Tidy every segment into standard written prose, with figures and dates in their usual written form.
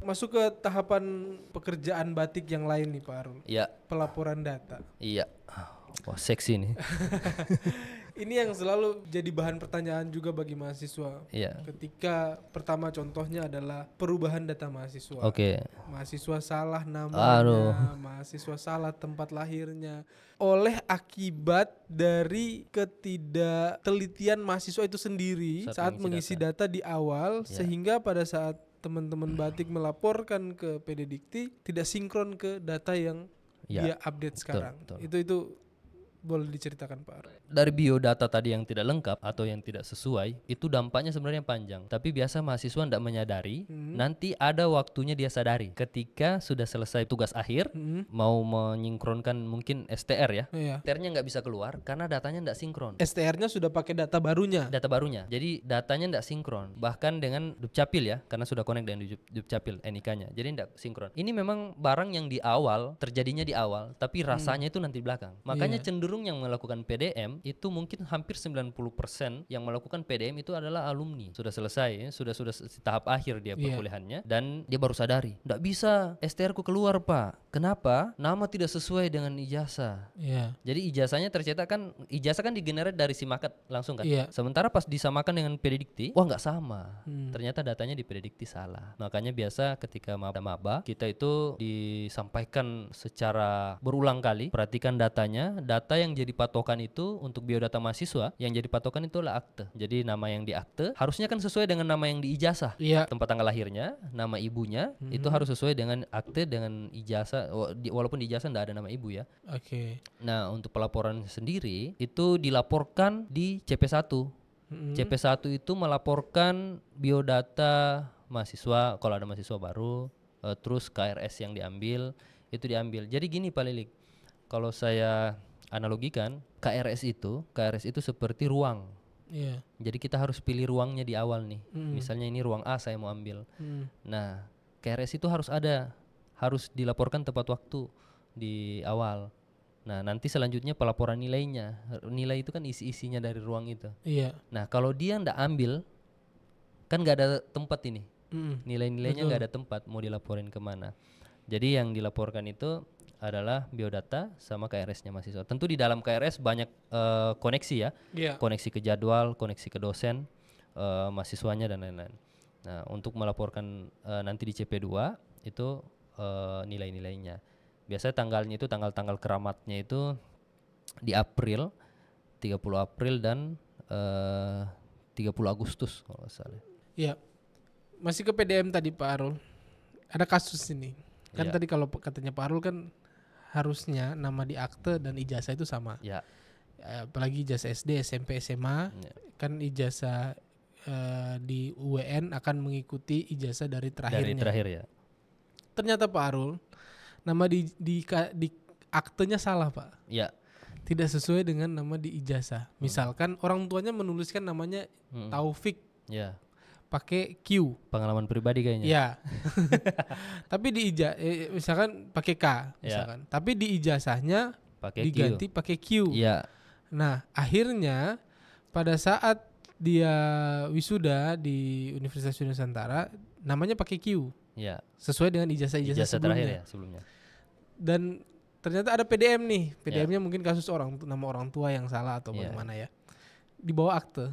masuk ke tahapan pekerjaan batik yang lain nih Pak Arul. Iya. Pelaporan data. Iya. Wah, seksi nih. Ini yang selalu jadi bahan pertanyaan juga bagi mahasiswa. Iya. Ketika pertama contohnya adalah perubahan data mahasiswa. Oke. Mahasiswa salah namanya, Aduh. mahasiswa salah tempat lahirnya. Oleh akibat dari ketidaktelitian mahasiswa itu sendiri saat mengisi data di awal, sehingga pada saat teman-teman batik melaporkan ke PD Dikti tidak sinkron ke data yang dia update sekarang. Itu boleh diceritakan Pak Arul? Dari biodata tadi yang tidak lengkap atau yang tidak sesuai, itu dampaknya sebenarnya panjang. Tapi biasa mahasiswa tidak menyadari, nanti ada waktunya dia sadari. Ketika sudah selesai tugas akhir, mau menyinkronkan mungkin STR ya. STR-nya nggak bisa keluar karena datanya tidak sinkron. STR-nya sudah pakai data barunya? Data barunya. Jadi datanya tidak sinkron. Bahkan dengan Dukcapil ya, karena sudah connect dengan Dukcapil NIK-nya. Jadi tidak sinkron. Ini memang barang yang di awal, terjadinya di awal, tapi rasanya itu nanti belakang. Makanya cenderung yang melakukan PDM itu mungkin hampir 90% yang melakukan PDM itu adalah alumni. Sudah selesai, sudah tahap akhir dia perkuliahannya dan dia baru sadari, enggak bisa STR ku keluar Pak. Kenapa? Nama tidak sesuai dengan ijazah. Jadi ijazahnya tercetak kan, ijazah kan digenerate dari Simakat langsung kan. Sementara pas disamakan dengan PD Dikti, wah nggak sama. Ternyata datanya di PD Dikti salah. Makanya biasa ketika maba kita itu disampaikan secara berulang kali, perhatikan datanya, data yang jadi patokan itu untuk biodata mahasiswa, yang jadi patokan itu adalah akte. Jadi nama yang di akte harusnya kan sesuai dengan nama yang di ijazah. Tempat tanggal lahirnya, nama ibunya itu harus sesuai dengan akte dengan ijazah, walaupun di ijazah tidak ada nama ibu ya. Nah, untuk pelaporan sendiri itu dilaporkan di CP1. CP1 itu melaporkan biodata mahasiswa kalau ada mahasiswa baru, terus KRS yang diambil itu diambil. Jadi gini Pak Lilik, kalau saya analogikan KRS itu seperti ruang. Jadi kita harus pilih ruangnya di awal nih. Misalnya ini ruang A saya mau ambil. Nah, KRS itu harus dilaporkan tepat waktu di awal. Nah, nanti selanjutnya pelaporan nilainya. Nilai itu kan isi-isinya dari ruang itu. Nah, kalau dia ndak ambil, kan nggak ada tempat ini. Nilai-nilainya nggak ada tempat mau dilaporin kemana. Jadi yang dilaporkan itu adalah biodata sama KRS-nya mahasiswa. Tentu di dalam KRS banyak koneksi ya. Koneksi ke jadwal, koneksi ke dosen, mahasiswanya dan lain-lain. Nah, untuk melaporkan nanti di CP2 itu nilai-nilainya. Biasanya tanggalnya itu tanggal-tanggal keramatnya itu di April, 30 April dan 30 Agustus kalau nggak salah. Masih ke PDM tadi Pak Arul. Ada kasus ini. Kan tadi kalau katanya Pak Arul kan harusnya nama di akte dan ijazah itu sama. Apalagi ijazah SD, SMP, SMA, kan ijazah di UWN akan mengikuti ijazah dari terakhirnya. Dari terakhir ya. Ternyata Pak Arul, nama di aktenya salah Pak. Tidak sesuai dengan nama di ijazah. Misalkan orang tuanya menuliskan namanya Taufik. Pakai Q. Pengalaman pribadi kayaknya. Tapi di misalkan pakai K misalkan. Tapi di ijazahnya diganti pakai Q. Nah, akhirnya pada saat dia wisuda di Universitas Nusantara namanya pakai Q. Sesuai dengan ijazah terakhir ya sebelumnya. Dan ternyata ada PDM nih. PDM-nya mungkin kasus nama orang tua yang salah atau bagaimana ya. Di bawah akte.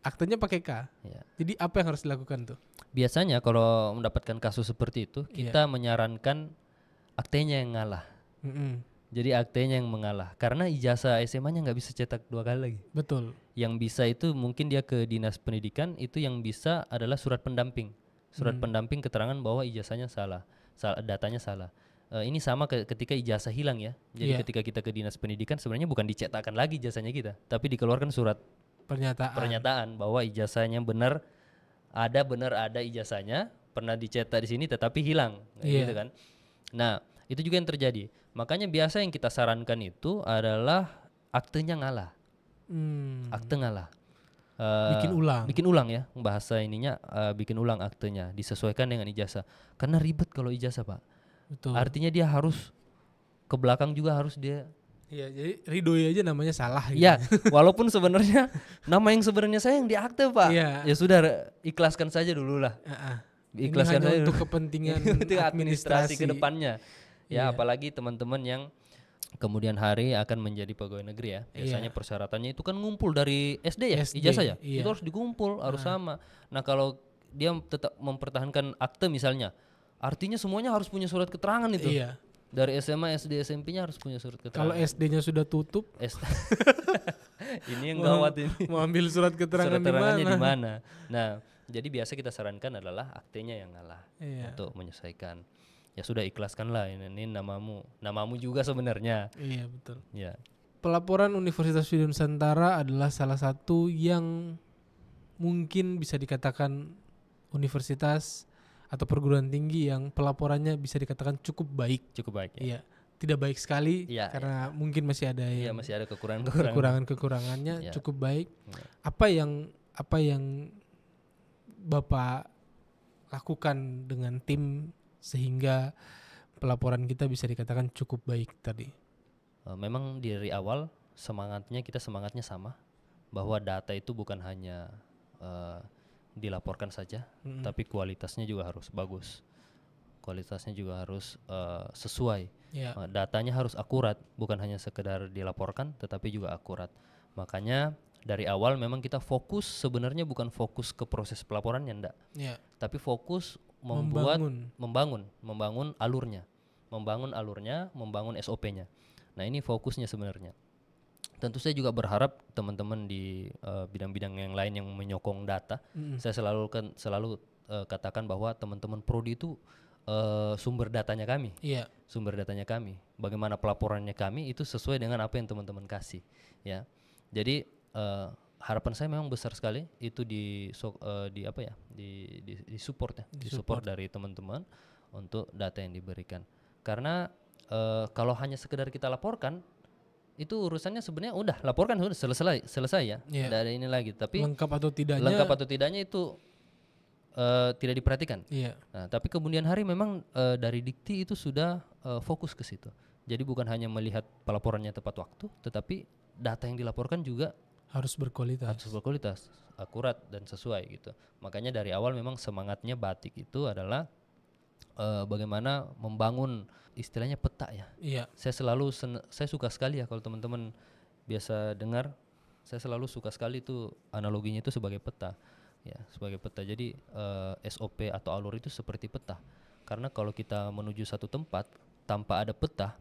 Aktenya pakai K. Jadi apa yang harus dilakukan tuh? Biasanya kalau mendapatkan kasus seperti itu, kita menyarankan aktenya yang ngalah. Jadi aktenya yang mengalah. Karena ijazah SMA-nya nggak bisa cetak 2 kali lagi. Betul. Yang bisa itu mungkin dia ke dinas pendidikan, itu yang bisa adalah surat pendamping. Surat pendamping keterangan bahwa ijazahnya salah, datanya salah. Ini sama ketika ijazah hilang ya. Jadi ketika kita ke dinas pendidikan sebenarnya bukan dicetakkan lagi ijazahnya kita, tapi dikeluarkan surat pernyataan bahwa ijazahnya benar ada ijazahnya, pernah dicetak di sini tetapi hilang, gitu kan. Nah, itu juga yang terjadi. Makanya biasa yang kita sarankan itu adalah aktenya ngalah. Akte ngalah. Bikin ulang ya bahasa ininya, bikin ulang aktenya disesuaikan dengan ijazah. Karena ribet kalau ijazah, Pak. Betul. Artinya dia harus ke belakang juga harus dia. Iya, jadi Ridhoi aja namanya salah gitu. Ya, walaupun sebenarnya nama yang sebenarnya saya yang di akte, Pak. Ya sudah, ikhlaskan saja dulu lah. ikhlaskan hanya saja untuk kepentingan untuk administrasi ke administrasi. depannya. Ya, Iya. apalagi teman-teman yang kemudian hari akan menjadi pegawai negeri ya. Biasanya Iya. persyaratannya itu kan ngumpul dari SD ya, SD, ijazah ya. iya. Itu harus dikumpul, harus sama. Nah, kalau dia tetap mempertahankan akte misalnya, artinya semuanya harus punya surat keterangan itu. Iya. Dari SMA, SD, SMP-nya harus punya surat keterangan. Kalau SD-nya sudah tutup, ini yang gawat ini. mau ambil surat keterangan di Keterangannya di mana? mana? Nah, jadi biasa kita sarankan adalah aktenya yang ngalah Iya. untuk menyesuaikan. Ya sudah, ikhlaskanlah, ini namamu juga sebenarnya. Iya, betul. Ya. Pelaporan Universitas Video Nusantara adalah salah satu yang mungkin bisa dikatakan universitas atau perguruan tinggi yang pelaporannya bisa dikatakan cukup baik. Cukup baik ya. Iya, tidak baik sekali Iya, karena mungkin masih ada Iya, yang masih ada kekurangan. kekurangannya. Iya. Cukup baik. Iya. Apa yang Bapak lakukan dengan tim sehingga pelaporan kita bisa dikatakan cukup baik tadi? Memang dari awal kita semangatnya sama, bahwa data itu bukan hanya dilaporkan saja, tapi kualitasnya juga harus bagus. Kualitasnya juga harus sesuai. Ya. Datanya harus akurat, bukan hanya sekedar dilaporkan, tetapi juga akurat. Makanya dari awal memang kita fokus, sebenarnya bukan fokus ke proses pelaporannya, enggak. Ya. Tapi fokus membangun alurnya, membangun SOP-nya. Nah, ini fokusnya sebenarnya. Tentu saya juga berharap teman-teman di bidang-bidang yang lain yang menyokong data, saya selalu katakan bahwa teman-teman prodi itu sumber datanya kami. Iya. Sumber datanya kami. Bagaimana pelaporannya kami itu sesuai dengan apa yang teman-teman kasih, ya. Jadi harapan saya memang besar sekali itu di support ya, support dari teman-teman untuk data yang diberikan. Karena kalau hanya sekedar kita laporkan, itu urusannya sebenarnya udah laporkan, sudah selesai ya. Tidak ada ini lagi. Tapi lengkap atau tidaknya itu tidak diperhatikan. Iya. Nah, tapi kemudian hari memang dari Dikti itu sudah fokus ke situ. Jadi bukan hanya melihat pelaporannya tepat waktu, tetapi data yang dilaporkan juga harus berkualitas, akurat dan sesuai gitu. Makanya dari awal memang semangatnya Batik itu adalah bagaimana membangun istilahnya peta ya. Iya. Saya suka sekali ya kalau teman-teman biasa dengar, saya selalu suka sekali itu analoginya itu sebagai peta. Ya, sebagai peta. Jadi SOP atau alur itu seperti peta. Karena kalau kita menuju satu tempat tanpa ada peta,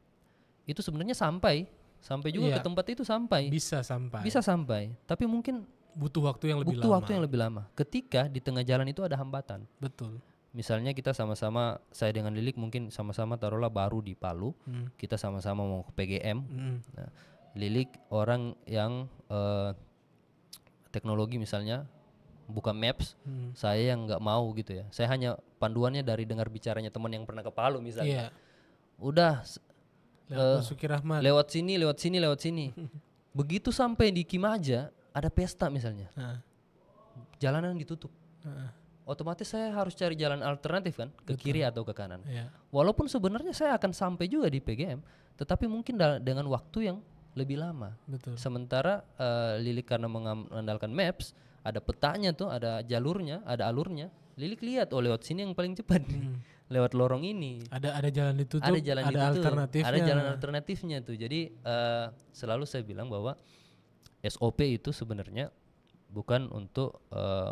itu sebenarnya sampai juga ke tempat itu bisa sampai, tapi mungkin butuh waktu yang lebih lama. Ketika di tengah jalan itu ada hambatan. Betul. Misalnya kita sama-sama, saya dengan Lilik mungkin sama-sama taruhlah baru di Palu, kita sama-sama mau ke PGM. Nah, Lilik orang yang teknologi misalnya buka maps, saya yang nggak mau gitu ya. Saya hanya panduannya dari dengar bicaranya teman yang pernah ke Palu misalnya. Udah lewat sini. Begitu sampai di Kimaja ada pesta misalnya, jalanan ditutup. Otomatis saya harus cari jalan alternatif kan, ke kiri atau ke kanan. Walaupun sebenarnya saya akan sampai juga di PGM, tetapi mungkin dengan waktu yang lebih lama. Betul. Sementara Lilik karena mengandalkan maps, ada petanya tuh, ada jalurnya, ada alurnya. Lilik lihat lewat sini yang paling cepat. Lewat lorong ini. Ada jalan ditutup, ada alternatifnya. Ada jalan alternatifnya tuh. Jadi selalu saya bilang bahwa SOP itu sebenarnya bukan untuk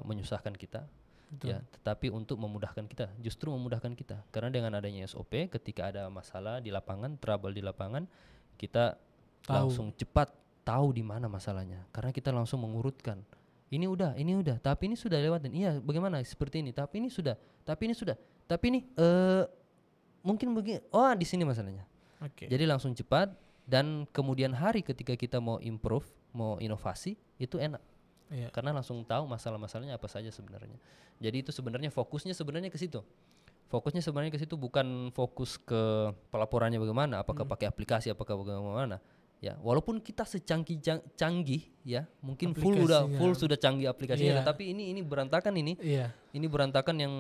menyusahkan kita. Betul. Ya, tetapi untuk memudahkan kita, justru memudahkan kita. Karena dengan adanya SOP, ketika ada masalah di lapangan, trouble di lapangan, kita langsung cepat tahu di mana masalahnya. Karena kita langsung mengurutkan. Ini udah, tapi ini sudah lewatin. Iya, bagaimana? Seperti ini, tapi ini sudah, tapi ini mungkin begini. Oh, di sini masalahnya. Okay. Jadi langsung cepat, dan kemudian hari ketika kita mau improve, mau inovasi, itu enak. Iya. Karena langsung tahu masalah-masalahnya apa saja sebenarnya. Jadi itu sebenarnya fokusnya sebenarnya ke situ. Fokusnya sebenarnya ke situ, bukan fokus ke pelaporannya bagaimana, apakah pakai aplikasi, apakah bagaimana. Ya, walaupun kita canggih ya, mungkin full sudah canggih aplikasinya, tapi ini berantakan ini. Iya. Ini berantakan, yang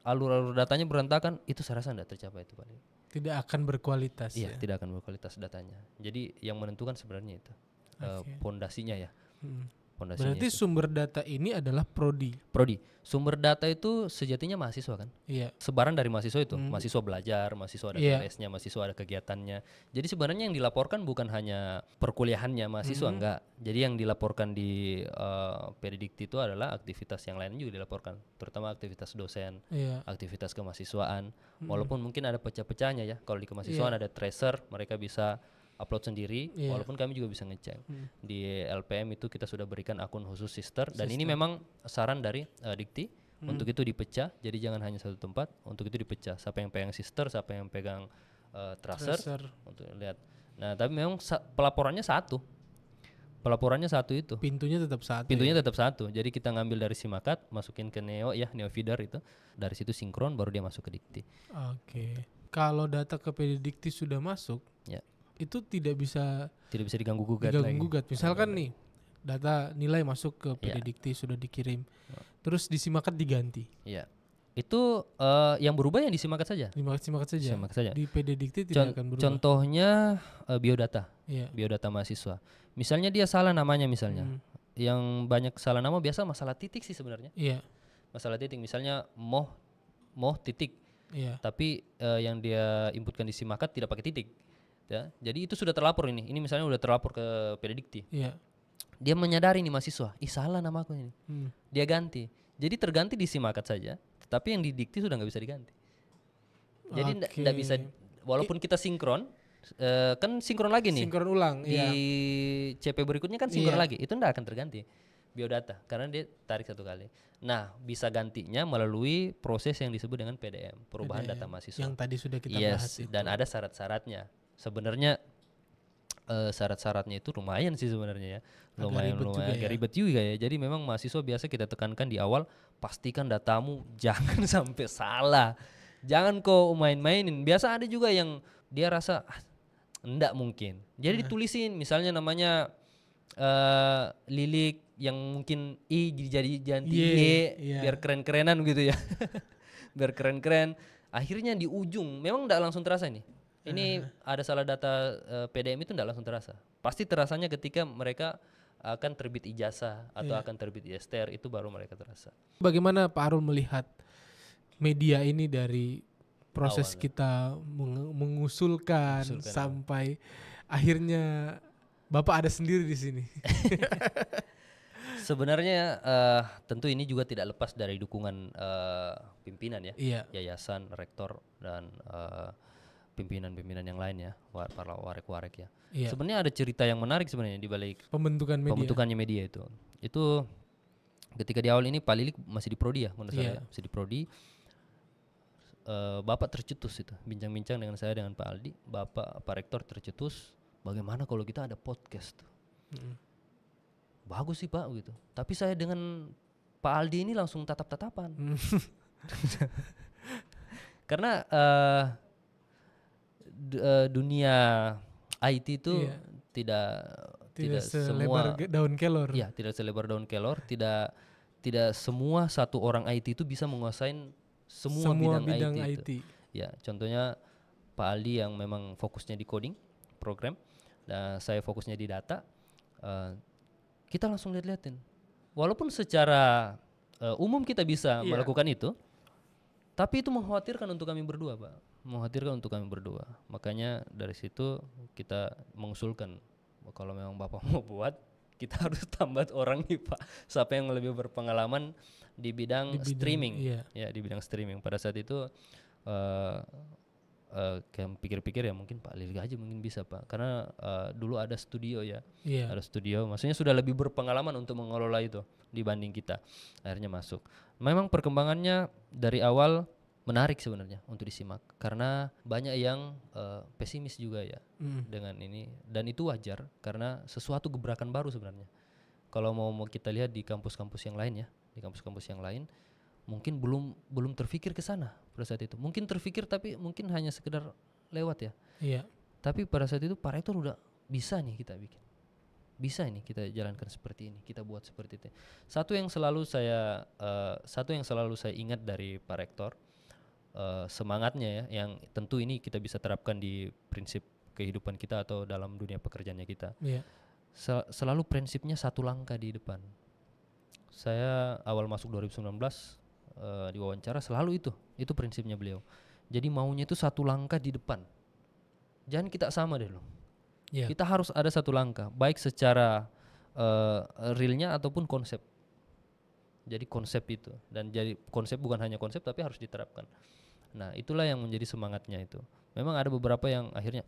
alur-alur datanya berantakan, itu saya rasa tidak tercapai itu paling. Tidak akan berkualitas. Iya, tidak akan berkualitas datanya. Jadi yang menentukan sebenarnya itu pondasinya ya. Pondasinya Berarti itu. sumber data ini adalah prodi. Prodi. Sumber data itu sejatinya mahasiswa kan? Iya. Sebaran dari mahasiswa itu. Mahasiswa belajar, mahasiswa ada Iya. LS-nya, mahasiswa ada kegiatannya. Jadi sebenarnya yang dilaporkan bukan hanya perkuliahannya mahasiswa, enggak. Jadi yang dilaporkan di PD Dikti itu adalah aktivitas yang lain juga dilaporkan, terutama aktivitas dosen, Iya. aktivitas kemahasiswaan. Walaupun mungkin ada pecah-pecahnya ya. Kalau di kemahasiswaan ada tracer, mereka bisa upload sendiri, walaupun kami juga bisa ngecek. Di LPM itu kita sudah berikan akun khusus sister, dan ini memang saran dari Dikti untuk itu dipecah, jadi jangan hanya satu tempat, untuk itu dipecah. Siapa yang pegang sister, siapa yang pegang tracer, untuk lihat. Nah, tapi memang pelaporannya satu. Pelaporannya satu itu. Pintunya tetap satu. Pintunya tetap satu. Jadi kita ngambil dari Simakat, masukin ke Neo ya, Neo Feeder itu. Dari situ sinkron baru dia masuk ke Dikti. Oke. Kalau data ke PD Dikti sudah masuk, Ya. itu tidak bisa Diganggu gugat lagi. Misalkan nih data nilai masuk ke PD Dikti sudah dikirim, terus di Simakat diganti. Iya. Itu yang berubah yang di Simakat saja. Simakat saja. Simakat saja. Di PD Dikti tidak akan berubah. Contohnya biodata. Iya. Biodata mahasiswa. Misalnya dia salah namanya misalnya. Yang banyak salah nama biasa masalah titik sih sebenarnya. Iya. Masalah titik misalnya moh titik. Iya. Tapi yang dia inputkan di Simakat tidak pakai titik. Ya. Jadi itu sudah terlapor ini. Ini misalnya sudah terlapor ke PD Dikti. Iya. Dia menyadari nih mahasiswa, salah nama aku ini. Dia ganti. Jadi terganti di Simakat saja, tapi yang di Dikti sudah nggak bisa diganti. Jadi nggak bisa, walaupun kita sinkron, kan sinkron lagi nih. Sinkron ulang. Di CP berikutnya kan sinkron lagi, itu nggak akan terganti biodata karena dia tarik satu kali. Nah, bisa gantinya melalui proses yang disebut dengan PDM, perubahan data mahasiswa. Yang tadi sudah kita bahas itu. Dan ada syarat-syaratnya. Sebenarnya syarat-syaratnya itu lumayan sih sebenarnya ya. Lumayan agak ribet juga ya. Jadi memang mahasiswa biasa kita tekankan di awal, pastikan datamu jangan sampai salah. Jangan kau main-mainin. Biasa ada juga yang dia rasa enggak mungkin. Jadi ditulisin misalnya namanya lilik yang mungkin I jadi ganti Y biar keren-kerenan gitu ya. Biar keren-keren. Akhirnya di ujung memang enggak langsung terasa nih. Ini ada salah data PDM itu enggak langsung terasa. Pasti terasanya ketika mereka akan terbit ijazah atau akan terbit ISTR, itu baru mereka terasa. Bagaimana Pak Arul melihat media ini dari proses kita mengusulkan sampai akhirnya Bapak ada sendiri di sini? Sebenarnya tentu ini juga tidak lepas dari dukungan pimpinan ya, yayasan, rektor dan pimpinan-pimpinan yang lain ya, para warek-warek ya. Sebenarnya ada cerita yang menarik sebenarnya di balik pembentukannya media itu. Itu ketika di awal ini Pak Lilik masih di prodi ya, menurut saya masih di prodi. Bapak tercetus itu, bincang-bincang dengan saya dengan Pak Aldi, Pak Rektor tercetus, bagaimana kalau kita ada podcast? Bagus sih Pak gitu. Tapi saya dengan Pak Aldi ini langsung tatap-tatapan. Karena dunia IT itu tidak selebar semua daun kelor. Iya, tidak selebar daun kelor, tidak semua satu orang IT itu bisa menguasain semua bidang IT itu. Ya, contohnya Pak Aldi yang memang fokusnya di coding, program, dan saya fokusnya di data. Kita langsung lihat-liatin. Walaupun secara umum kita bisa melakukan itu, tapi itu mengkhawatirkan untuk kami berdua, Pak. Mengkhawatirkan untuk kami berdua. Makanya dari situ kita mengusulkan, kalau memang Bapak mau buat, kita harus tambah orang nih Pak. Siapa yang lebih berpengalaman di bidang streaming. Ya, di bidang streaming. Pada saat itu kayak pikir-pikir ya mungkin Pak Lilik aja mungkin bisa Pak. Karena dulu ada studio ya. Ada studio, maksudnya sudah lebih berpengalaman untuk mengelola itu dibanding kita. Akhirnya masuk. Memang perkembangannya dari awal menarik sebenarnya untuk disimak. Karena banyak yang pesimis juga ya dengan ini. Dan itu wajar karena sesuatu gebrakan baru sebenarnya. Kalau mau kita lihat di kampus-kampus yang lain ya. Di kampus-kampus yang lain mungkin belum terfikir ke sana pada saat itu. Mungkin terfikir tapi mungkin hanya sekedar lewat ya. Iya. Tapi pada saat itu Pak Rektor udah bisa nih kita bikin. Bisa ini kita jalankan seperti ini, kita buat seperti itu. Satu yang selalu saya ingat dari Pak Rektor, semangatnya ya, yang tentu ini kita bisa terapkan di prinsip kehidupan kita atau dalam dunia pekerjaannya kita. selalu prinsipnya satu langkah di depan. Saya awal masuk 2019 di wawancara selalu itu prinsipnya beliau. Jadi maunya itu satu langkah di depan. Jangan kita sama deh loh. Yeah. Kita harus ada satu langkah, baik secara realnya ataupun konsep. Jadi konsep itu, dan jadi konsep bukan hanya konsep tapi harus diterapkan. Nah itulah yang menjadi semangatnya itu. Memang ada beberapa yang akhirnya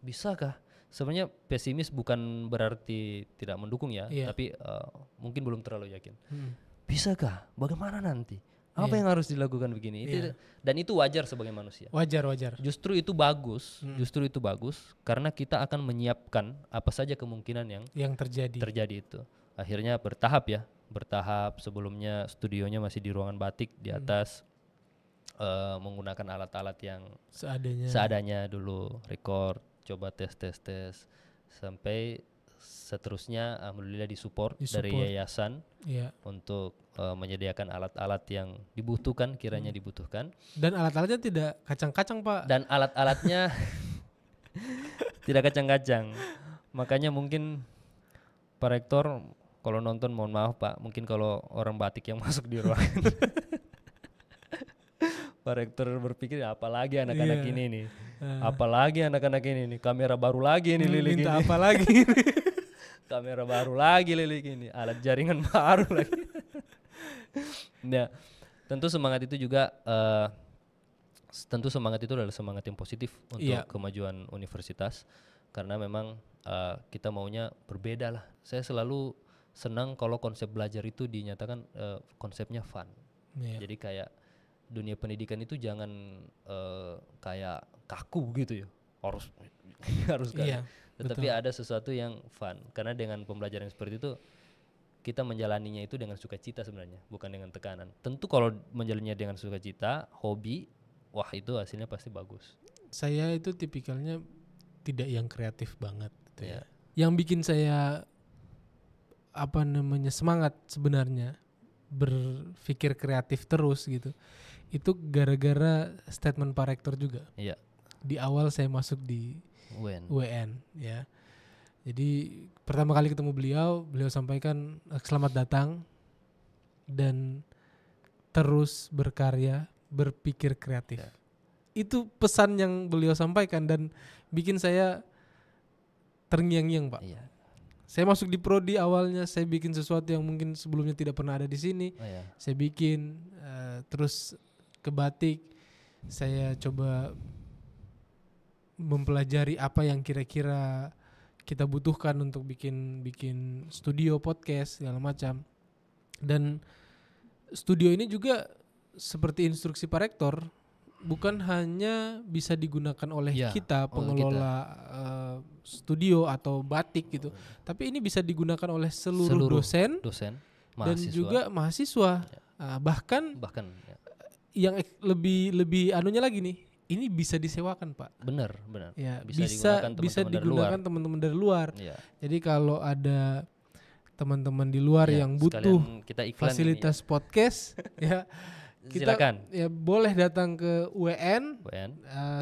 bisakah? Sebenarnya pesimis bukan berarti tidak mendukung ya, tapi mungkin belum terlalu yakin. Bisakah? Bagaimana nanti? Apa yang harus dilakukan begini? Dan itu wajar sebagai manusia. Wajar. Justru itu bagus, karena kita akan menyiapkan apa saja kemungkinan yang terjadi itu. Akhirnya bertahap. Sebelumnya studionya masih di ruangan batik di atas, menggunakan alat-alat yang seadanya dulu, record, coba tes sampai seterusnya alhamdulillah disupport dari yayasan untuk menyediakan alat-alat yang kiranya dibutuhkan. Dan alat-alatnya tidak kacang-kacang Pak. Dan alat-alatnya tidak kacang-kacang. Makanya mungkin Pak Rektor kalau nonton mohon maaf Pak, mungkin kalau orang batik yang masuk di ruangan Pak Rektor berpikir apalagi anak-anak ini nih. Apalagi anak-anak ini nih, kamera baru lagi nih Lilik ini. Apa lagi? Kamera baru lagi Lilik ini, alat jaringan baru lagi. Nah, tentu semangat itu juga adalah semangat yang positif untuk kemajuan universitas, karena memang kita maunya berbeda lah. Saya selalu senang kalau konsep belajar itu dinyatakan konsepnya fun. Jadi kayak dunia pendidikan itu jangan kayak kaku gitu ya, harus kan. Tetapi ada sesuatu yang fun, karena dengan pembelajaran seperti itu kita menjalaninya itu dengan sukacita sebenarnya, bukan dengan tekanan. Tentu kalau menjalaninya dengan sukacita, hobi, wah itu hasilnya pasti bagus. Saya itu tipikalnya tidak yang kreatif banget gitu ya. Yang bikin saya semangat sebenarnya berpikir kreatif terus gitu. Itu gara-gara statement Pak Rektor juga. Di awal saya masuk di UN ya. Jadi pertama kali ketemu beliau sampaikan selamat datang dan terus berkarya, berpikir kreatif. Itu pesan yang beliau sampaikan dan bikin saya terngiang-ngiang Pak. Saya masuk di prodi awalnya, saya bikin sesuatu yang mungkin sebelumnya tidak pernah ada di sini. Saya bikin terus ke batik, saya coba mempelajari apa yang kira-kira kita butuhkan untuk bikin studio podcast segala macam. Dan studio ini juga seperti instruksi Pak Rektor, bukan hanya bisa digunakan oleh kita pengelola studio atau batik gitu, tapi ini bisa digunakan oleh seluruh dosen mahasiswa, dan juga mahasiswa. Bahkan yang lebih anunya lagi nih, ini bisa disewakan Pak. Benar. Ya, bisa digunakan teman-teman dari luar. Jadi kalau ada teman-teman di luar yang butuh fasilitas podcast ya, silakan. Ya boleh datang ke UN.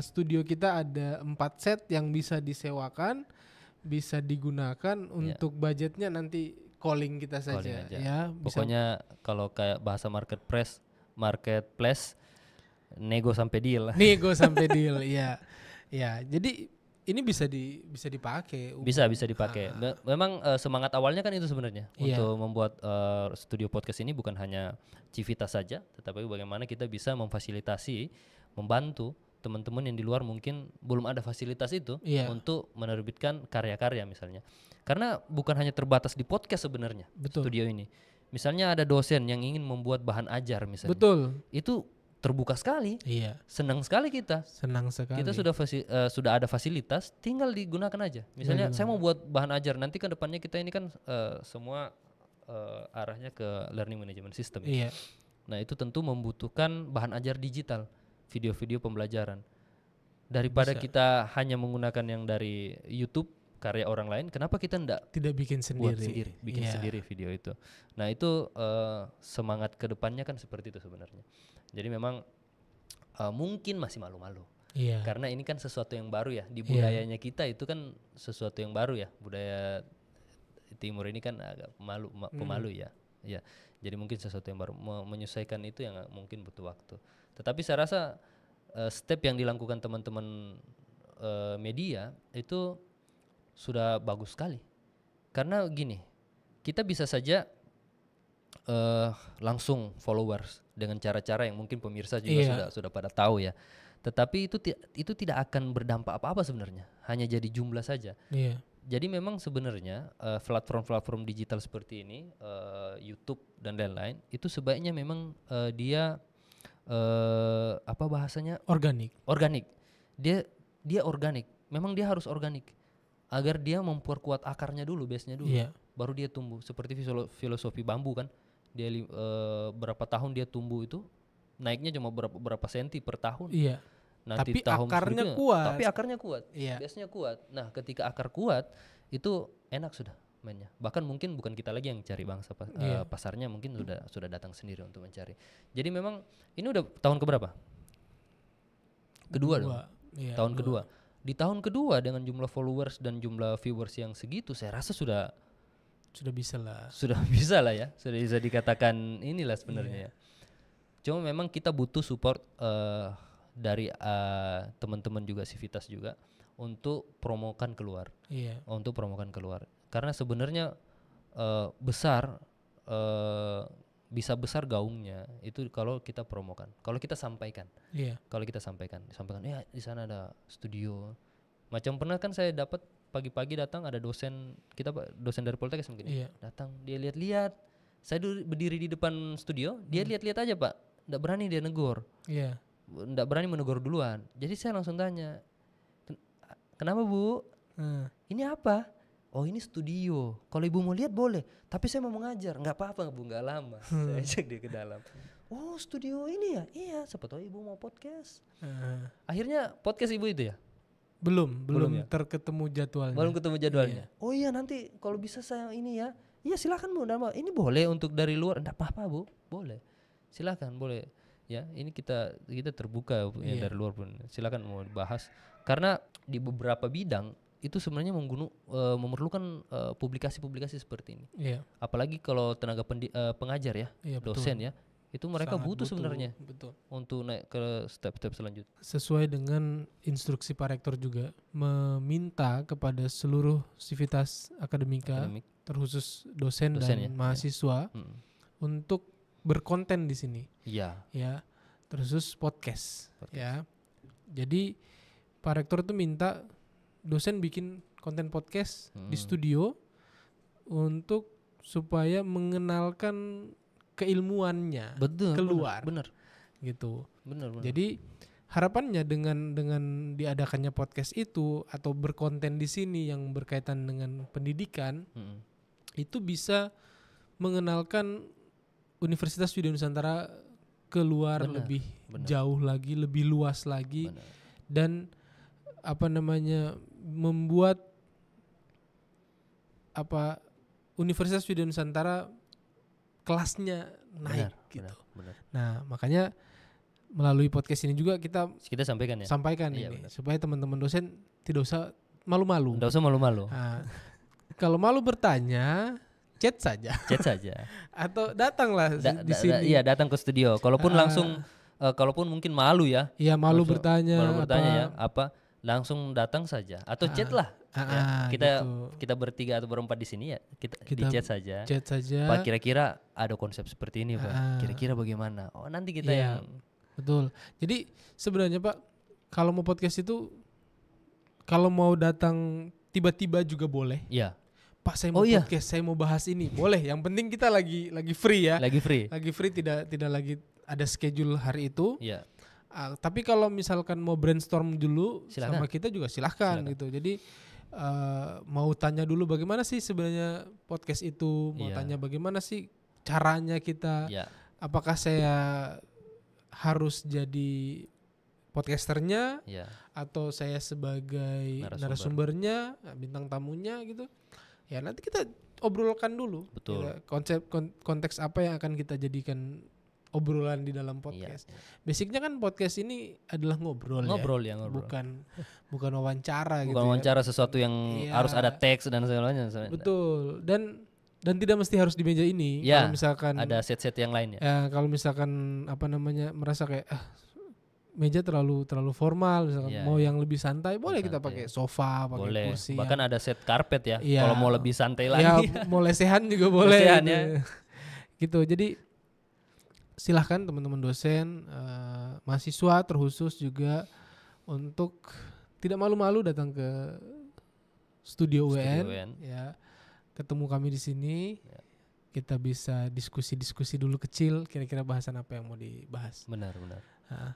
Studio kita ada 4 set yang bisa disewakan, bisa digunakan untuk budgetnya nanti calling kita saja. Ya, pokoknya kalau kayak bahasa marketplace nego sampai deal. Ya. Jadi ini bisa dipakai. Bisa dipakai. Memang semangat awalnya kan itu sebenarnya untuk membuat studio podcast ini bukan hanya civitas saja, tetapi bagaimana kita bisa memfasilitasi, membantu teman-teman yang di luar mungkin belum ada fasilitas itu untuk menerbitkan karya-karya misalnya. Karena bukan hanya terbatas di podcast sebenarnya. Studio ini. Misalnya ada dosen yang ingin membuat bahan ajar misalnya. Itu terbuka sekali. Senang sekali kita. Kita sudah ada fasilitas, tinggal digunakan aja. Misalnya saya mau buat bahan ajar, nanti ke depannya kita ini kan semua arahnya ke learning management system. Nah, itu tentu membutuhkan bahan ajar digital, video-video pembelajaran. Daripada kita hanya menggunakan yang dari YouTube karya orang lain, kenapa kita tidak bikin sendiri? Bikin sendiri video itu. Nah, itu semangat ke depannya kan seperti itu sebenarnya. Jadi memang mungkin masih malu-malu. Karena ini kan sesuatu yang baru ya. Di budayanya kita itu kan sesuatu yang baru ya. Budaya timur ini kan agak pemalu ya. Ya. Jadi mungkin sesuatu yang baru, menyesuaikan itu yang mungkin butuh waktu. Tetapi saya rasa step yang dilakukan teman-teman media itu sudah bagus sekali. Karena gini, kita bisa saja langsung followers dengan cara-cara yang mungkin pemirsa juga sudah pada tahu ya. Tetapi itu tidak akan berdampak apa-apa sebenarnya, hanya jadi jumlah saja. Jadi memang sebenarnya platform-platform digital seperti ini, YouTube dan lain-lain, itu sebaiknya memang dia apa bahasanya? Organik. Dia organik. Memang dia harus organik agar dia memperkuat akarnya dulu, base-nya dulu, baru dia tumbuh. Seperti filosofi bambu kan, dia berapa tahun dia tumbuh itu naiknya cuma berapa senti per tahun. Nanti tapi akarnya kuat. Tapi akarnya kuat, base-nya kuat. Nah, ketika akar kuat itu enak sudah mainnya. Bahkan mungkin bukan kita lagi yang cari bangsa pasarnya mungkin sudah datang sendiri untuk mencari. Jadi memang ini udah tahun keberapa? Kedua dong. Tahun kedua. Di tahun kedua dengan jumlah followers dan jumlah viewers yang segitu, saya rasa sudah bisa lah. Sudah bisa lah ya. Sudah bisa dikatakan inilah sebenarnya ya. Cuma memang kita butuh support dari teman-teman juga, Civitas juga, untuk promokan keluar. Untuk promokan keluar. Karena sebenarnya bisa besar gaungnya itu kalau kita promokan, kalau kita sampaikan. Kalau kita sampaikan ya di sana ada studio. Macam pernah kan saya dapat pagi-pagi datang ada dosen dari Poltekkes mungkin. Datang, dia lihat-lihat. Saya berdiri di depan studio, dia lihat-lihat aja, Pak. Enggak berani dia negor. Enggak berani menegur duluan. Jadi saya langsung tanya, "Kenapa, Bu? Ini apa?" "Oh, ini studio. Kalau Ibu mau lihat boleh, tapi saya mau mengajar." "Enggak apa-apa, Bu, enggak lama." Saya ajak dia ke dalam. "Oh, studio ini ya?" "Iya, siapa tahu Ibu mau podcast." Akhirnya podcast Ibu itu ya? Belum ya? Belum ketemu jadwalnya. "Oh iya, nanti kalau bisa saya ini ya." "Iya, silakan, Bu. Ini boleh untuk dari luar." "Enggak apa-apa, Bu. Boleh. Silakan, boleh." Ya, ini kita terbuka ya, dari luar pun silakan mau dibahas, karena di beberapa bidang itu sebenarnya memerlukan publikasi-publikasi seperti ini. Apalagi kalau tenaga pengajar ya, dosen ya, itu mereka butuh sebenarnya untuk naik ke step-step selanjutnya. Sesuai dengan instruksi Pak Rektor juga meminta kepada seluruh Civitas Akademika, terkhusus dosen dan mahasiswa untuk berkonten di sini. Ya, terus podcast. Ya. Jadi Pak Rektor itu minta dosen bikin konten podcast di studio untuk supaya mengenalkan keilmuannya keluar. Benar. Gitu. Benar. Jadi harapannya dengan diadakannya podcast itu atau berkonten di sini yang berkaitan dengan pendidikan, itu bisa mengenalkan Universitas Widya Nusantara keluar lebih jauh lagi, lebih luas lagi, dan membuat Universitas Widya Nusantara kelasnya naik gitu. Nah, makanya melalui podcast ini juga kita sampaikan ini supaya teman-teman dosen tidak usah malu-malu. Nah, kalau malu bertanya, chat saja. Atau datanglah di sini. Iya, datang ke studio. Kalaupun langsung kalaupun mungkin malu ya. Iya, malu bertanya langsung datang saja atau chat lah. Kita bertiga atau berempat di sini ya, kita di chat saja. Pak, kira-kira ada konsep seperti ini, Pak. Kira-kira bagaimana? Oh, nanti kita yang betul. Jadi sebenarnya, Pak, kalau mau podcast itu kalau mau datang tiba-tiba juga boleh. Iya. Pak, saya mau podcast, saya mau bahas ini. Boleh, yang penting kita lagi free ya. Lagi free, tidak lagi ada schedule hari itu. Iya. Tapi kalau misalkan mau brainstorm dulu sama kita juga silahkan gitu. Jadi mau tanya dulu bagaimana sih sebenarnya podcast itu, mau tanya bagaimana sih caranya kita. Apakah saya harus jadi podcasternya atau saya sebagai narasumbernya, bintang tamunya gitu. Ya nanti kita obrolkan dulu. Betul. Konteks apa yang akan kita jadikan obrolan di dalam podcast. Basicnya kan podcast ini adalah ngobrol ya. Ngobrol. Bukan wawancara gitu. Bukan wawancara sesuatu yang harus ada teks dan segalanya. Betul. Dan tidak mesti harus di meja ini. Kalau misalkan ada set-set yang lain ya. Kalau misalkan merasa kayak meja terlalu formal, misalkan mau yang lebih santai, boleh kita pakai sofa, pakai kursi. Bahkan ada set karpet ya. Kalau mau lebih santai lagi. Ya, mau lesehan juga boleh. Lesehan gitu. Ya. Gitu. Jadi silahkan teman-teman dosen, mahasiswa terkhusus juga untuk tidak malu-malu datang ke studio UN. Ya, ketemu kami di sini. Ya. Kita bisa diskusi dulu kecil, kira-kira bahasan apa yang mau dibahas. Benar.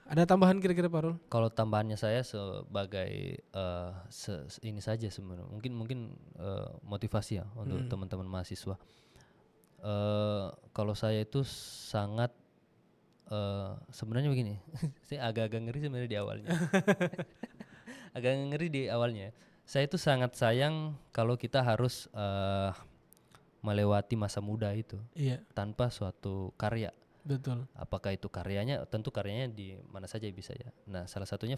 Ada tambahan kira-kira Pak Rul? Kalau tambahannya saya sebagai ini saja sebenarnya. Mungkin motivasi ya untuk teman-teman mahasiswa. Kalau saya itu sangat sebenarnya begini, saya agak-agak ngeri sebenarnya di awalnya. Agak ngeri di awalnya. Saya itu sangat sayang kalau kita harus melewati masa muda itu tanpa suatu karya. Betul. Apakah itu karyanya? Tentu karyanya di mana saja bisa ya. Nah, salah satunya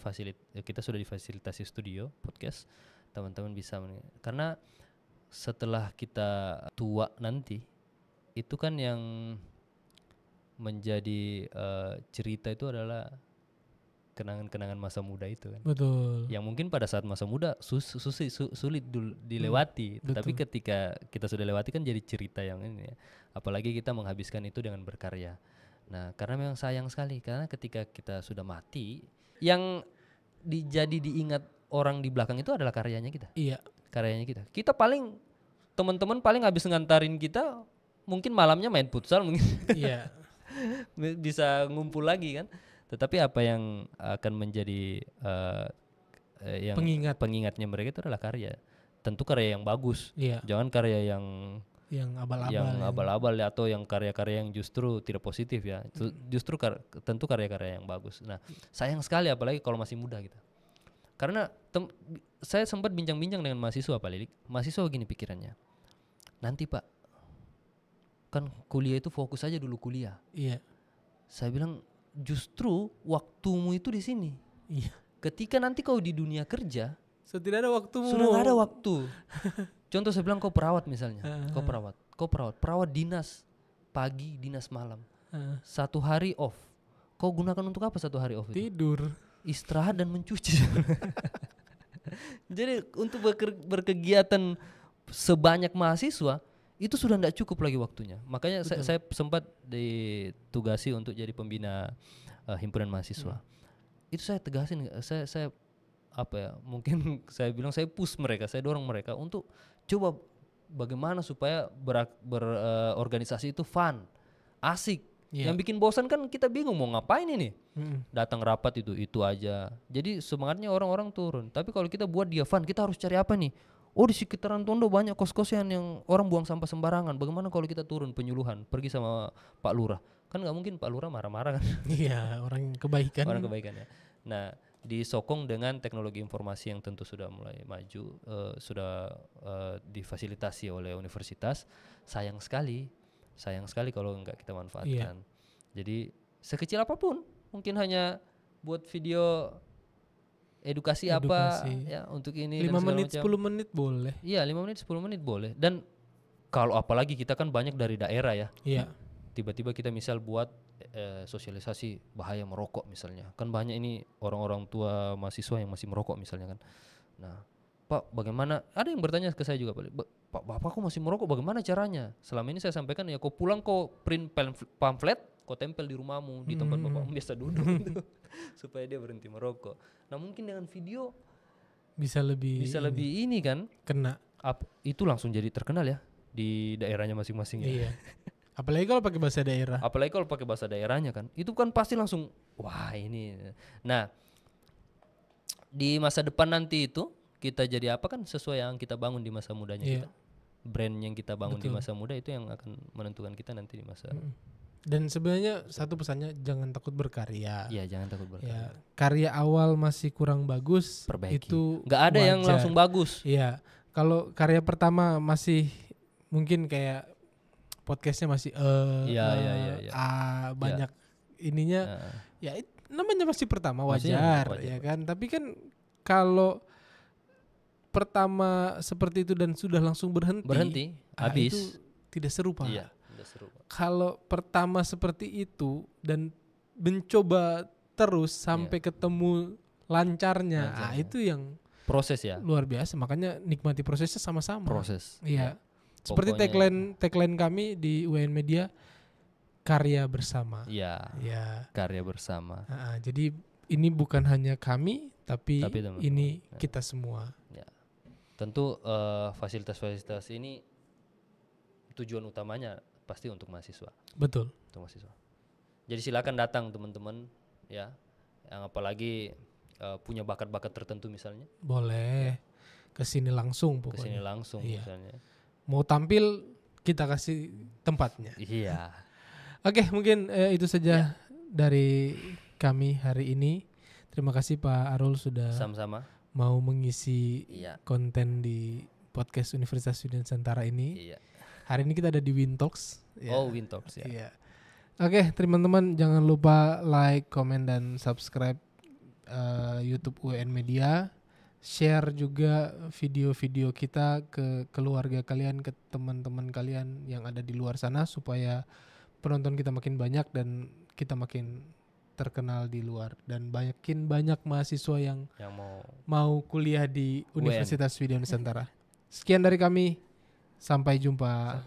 kita sudah difasilitasi studio podcast. Teman-teman bisa karena setelah kita tua nanti itu kan yang menjadi cerita itu adalah kenangan-kenangan masa muda itu kan. Betul. Yang mungkin pada saat masa muda sulit dilewati, tetapi ketika kita sudah lewati kan jadi cerita yang ini ya. Apalagi kita menghabiskan itu dengan berkarya. Nah, karena memang sayang sekali karena ketika kita sudah mati, yang jadi diingat orang di belakang itu adalah karyanya kita. Iya. Karyanya kita. Kita paling teman-teman paling habis ngantarin kita mungkin malamnya main futsal mungkin. Iya. Bisa ngumpul lagi kan. Tetapi apa yang akan menjadi yang pengingatnya mereka itu adalah karya. Tentu karya yang bagus. Iya. Jangan karya yang abal-abal atau yang karya-karya yang justru tidak positif ya. Justru tentu karya-karya yang bagus. Nah, sayang sekali apalagi kalau masih muda kita. Karena saya sempat bincang-bincang dengan mahasiswa Pak Lilik. Mahasiswa gini pikirannya. Nanti Pak, kan kuliah itu fokus aja dulu kuliah. Iya. Saya bilang justru waktumu itu di sini. Iya. Ketika nanti kau di dunia kerja, sudah ada waktumu. Sudah nggak ada waktu. Contoh saya bilang kau perawat misalnya, kau perawat dinas pagi, dinas malam. 1 hari off. Kau gunakan untuk apa 1 hari off itu? Tidur, istirahat dan mencuci. Jadi untuk berkegiatan sebanyak mahasiswa itu sudah tidak cukup lagi waktunya. Makanya saya sempat ditugasi untuk jadi pembina himpunan mahasiswa. Itu saya tegasin, saya apa ya? Mungkin saya bilang saya push mereka, saya dorong mereka untuk coba bagaimana supaya berorganisasi itu fun, asik. Yang bikin bosan kan kita bingung mau ngapain ini. Datang rapat itu aja. Jadi semangatnya orang-orang turun. Tapi kalau kita buat dia fun, kita harus cari apa nih? Oh, di sekitaran Tondo banyak kos-kosan yang orang buang sampah sembarangan. Bagaimana kalau kita turun penyuluhan, pergi sama Pak Lurah? Kan nggak mungkin Pak Lurah marah-marah kan? Iya, orang kebaikan. Orang kebaikan ya. Nah, disokong dengan teknologi informasi yang tentu sudah mulai maju, sudah difasilitasi oleh universitas. Sayang sekali kalau nggak kita manfaatkan. Jadi sekecil apapun, mungkin hanya buat video edukasi apa ya untuk ini 5 menit 10 menit boleh. Iya, 5 menit 10 menit boleh. Dan kalau apalagi kita kan banyak dari daerah ya. Iya. Tiba-tiba kita misal buat sosialisasi bahaya merokok misalnya. Kan banyak ini orang-orang tua mahasiswa yang masih merokok misalnya kan. Nah, Pak, bagaimana? Ada yang bertanya ke saya juga, Pak, bapakku masih merokok, bagaimana caranya? Selama ini saya sampaikan ya, kau pulang kau print pamflet, kau tempel di rumahmu di tempat bapakmu biasa duduk gitu, supaya dia berhenti merokok. Nah, mungkin dengan video bisa lebih ini kan kena. Itu langsung jadi terkenal ya di daerahnya masing-masing ya. Iya. Apalagi kalau pakai bahasa daerah. Apalagi kalau pakai bahasa daerahnya kan. Itu kan pasti langsung wah ini. Nah, di masa depan nanti itu kita jadi apa kan sesuai yang kita bangun di masa mudanya kita. Brand yang kita bangun di masa muda itu yang akan menentukan kita nanti di masa. Dan sebenarnya satu pesannya, jangan takut berkarya. Iya, jangan takut berkarya. Ya, karya awal masih kurang bagus, perbaiki. Itu nggak ada wajar. Yang langsung bagus. Iya, kalau karya pertama masih mungkin kayak podcastnya masih banyak ininya ya namanya masih pertama Maksudnya wajar ya kan. Tapi kan kalau pertama seperti itu dan sudah langsung berhenti habis. itu tidak seru Pak. Iya, tidak seru. Kalau pertama seperti itu dan mencoba terus sampai ketemu lancarnya, itu yang proses ya. Luar biasa, makanya nikmati prosesnya sama-sama. Proses. Iya. Seperti tagline kami di UN Media, karya bersama. Iya. Ya. Karya bersama. Jadi ini bukan hanya kami, tapi teman-teman. Ini kita semua. Ya. Tentu fasilitas-fasilitas ini tujuan utamanya pasti untuk mahasiswa. Betul. Untuk mahasiswa. Jadi silakan datang teman-teman ya. Yang apalagi punya bakat-bakat tertentu misalnya. Boleh. Kesini langsung pokoknya. Kesini langsung misalnya. Mau tampil kita kasih tempatnya. Iya. Oke, mungkin itu saja dari kami hari ini. Terima kasih Pak Arul sudah sama-sama mau mengisi konten di podcast Universitas Sudia Nusantara ini. Iya. Hari ini kita ada di Wintalks. Oh, Wintalks ya. Iya. Oke, teman-teman jangan lupa like, komen dan subscribe YouTube UN Media. Share juga video-video kita ke keluarga kalian, ke teman-teman kalian yang ada di luar sana supaya penonton kita makin banyak dan kita makin terkenal di luar dan banyak mahasiswa yang mau kuliah di Universitas Sudia Nusantara. Sekian dari kami, sampai jumpa.